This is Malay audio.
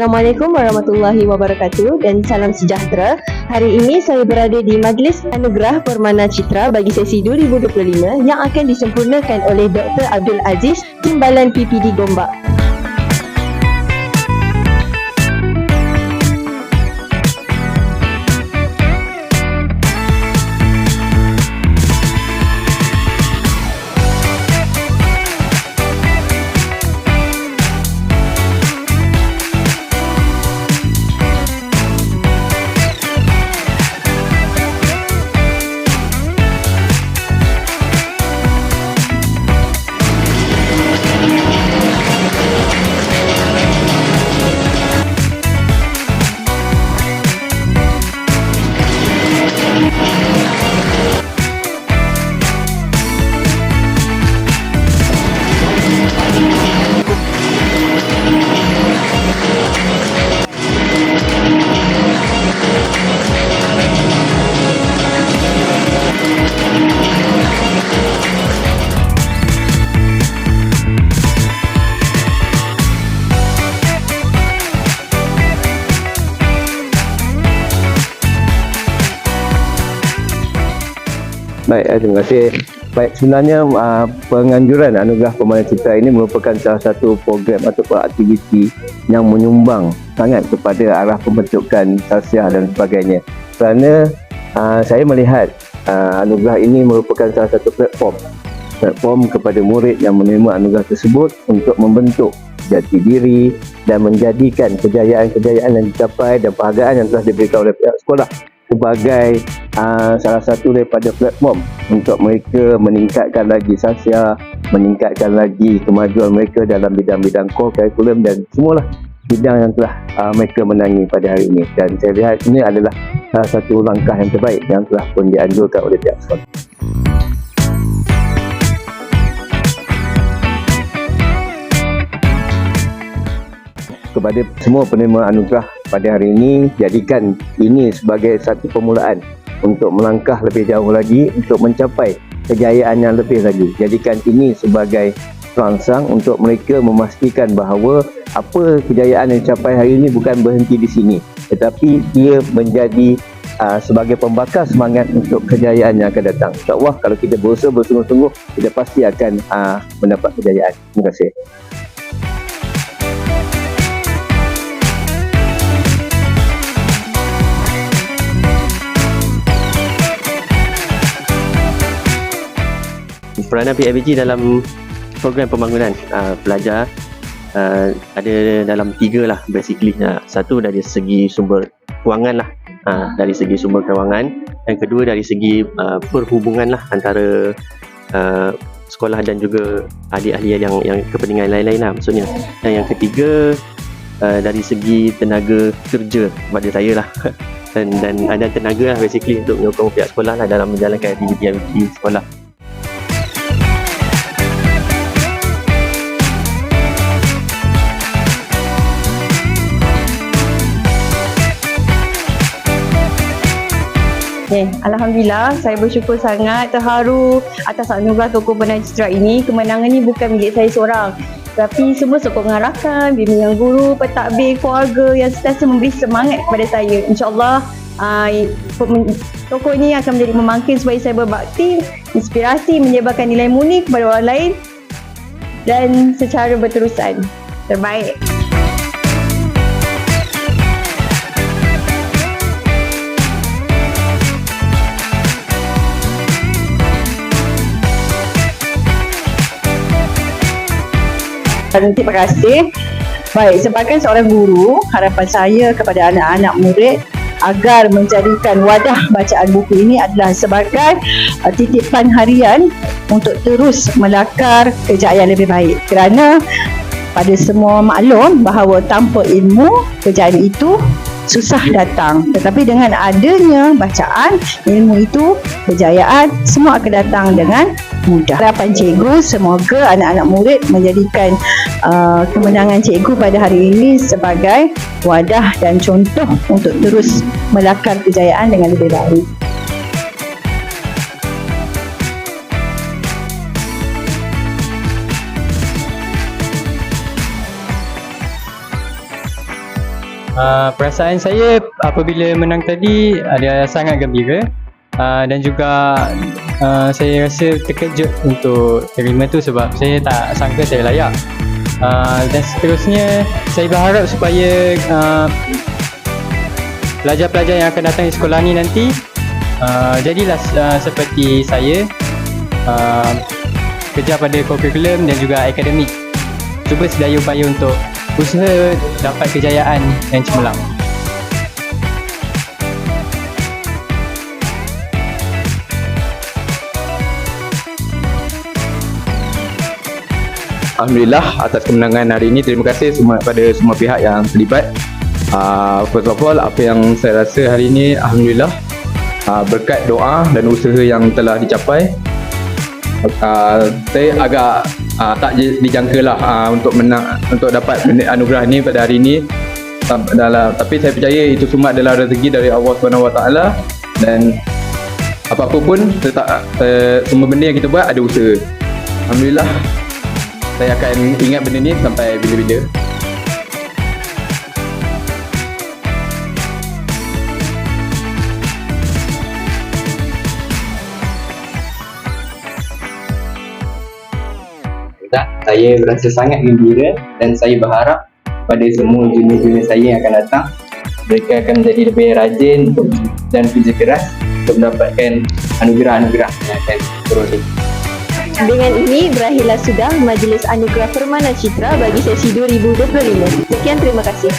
Assalamualaikum warahmatullahi wabarakatuh dan salam sejahtera. Hari ini saya berada di Majlis Anugerah Permana Citra bagi sesi 2025 yang akan disempurnakan oleh Dr. Abdul Aziz, Timbalan PPD Gombak. Baik, terima kasih. Baik, sebenarnya penganjuran Anugerah Permana Citra ini merupakan salah satu program ataupun aktiviti yang menyumbang sangat kepada arah pembentukan tausiah dan sebagainya. Kerana saya melihat anugerah ini merupakan salah satu platform kepada murid yang menerima anugerah tersebut untuk membentuk jati diri dan menjadikan kejayaan-kejayaan yang dicapai dan penghargaan yang telah diberikan oleh pihak sekolah sebagai salah satu daripada platform untuk mereka meningkatkan lagi sasya, meningkatkan lagi kemajuan mereka dalam bidang-bidang core curriculum dan semualah bidang yang telah mereka menangi pada hari ini. Dan saya lihat ini adalah salah satu langkah yang terbaik yang telah pun dianjurkan oleh pihak sekolah. Kepada semua penerima anugerah pada hari ini, jadikan ini sebagai satu permulaan untuk melangkah lebih jauh lagi untuk mencapai kejayaan yang lebih lagi. Jadikan ini sebagai perangsang untuk mereka memastikan bahawa apa kejayaan yang dicapai hari ini bukan berhenti di sini, tetapi ia menjadi sebagai pembakar semangat untuk kejayaan yang akan datang. InsyaAllah kalau kita berusaha bersungguh-sungguh, kita pasti akan mendapat kejayaan. Terima kasih. Peranan PIBG dalam program pembangunan pelajar ada dalam tiga lah basically. Satu dari segi sumber kewangan lah, dari segi sumber kewangan. Yang kedua dari segi perhubungan lah antara sekolah dan juga ahli-ahli yang kepentingan lain-lain lah maksudnya. Dan yang ketiga dari segi tenaga kerja pada saya lah dan ada tenaga lah basically untuk menyokong pihak sekolah lah dalam menjalankan aktiviti sekolah. Alhamdulillah, saya bersyukur sangat, terharu atas anugerah Tokoh Permana Citra ini. Kemenangan ini bukan milik saya seorang, tapi semua sokongan rakan, bimbingan guru, pentadbir, keluarga yang sentiasa memberi semangat kepada saya. InsyaAllah tokoh ini akan menjadi pemangkin supaya saya berbakti, inspirasi, menyebarkan nilai murni kepada orang lain dan secara berterusan. Terbaik. Terima kasih. Baik, sebagai seorang guru, harapan saya kepada anak-anak murid agar menjadikan wadah bacaan buku ini adalah sebagai titipan harian untuk terus melakar kejayaan lebih baik. Kerana pada semua maklum bahawa tanpa ilmu, kejayaan itu susah datang. Tetapi dengan adanya bacaan, ilmu itu, kejayaan semua akan datang dengan mudah. Harapan cikgu semoga anak-anak murid menjadikan kemenangan cikgu pada hari ini sebagai wadah dan contoh untuk terus melakar kejayaan dengan lebih baik. Perasaan saya apabila menang tadi ada sangat gembira, dan juga saya rasa terkejut untuk terima tu sebab saya tak sangka saya layak. Dan seterusnya saya berharap supaya pelajar-pelajar yang akan datang di sekolah ni nanti jadilah seperti saya, kerja pada kurikulum dan juga akademik. Cuba sedaya upaya untuk usaha dapat kejayaan yang cemerlang. Alhamdulillah atas kemenangan hari ini. Terima kasih kepada semua pihak yang terlibat. First of all, apa yang saya rasa hari ini, Alhamdulillah, berkat doa dan usaha yang telah dicapai, saya agak tak dijangka lah untuk menang, untuk dapat anugerah ini pada hari ini. Tapi saya percaya itu semua adalah rezeki dari Allah SWT, dan apa-apa pun semua benda yang kita buat ada usaha. Alhamdulillah, saya akan ingat benda ni sampai bila-bila. Saya berasa sangat gembira dan saya berharap pada semua junior-junior saya yang akan datang, mereka akan menjadi lebih rajin dan kerja keras untuk mendapatkan anugerah-anugerah yang akan beroleh. Dengan ini berakhirlah sudah Majlis Anugerah Permana Citra bagi sesi 2025. Sekian, terima kasih.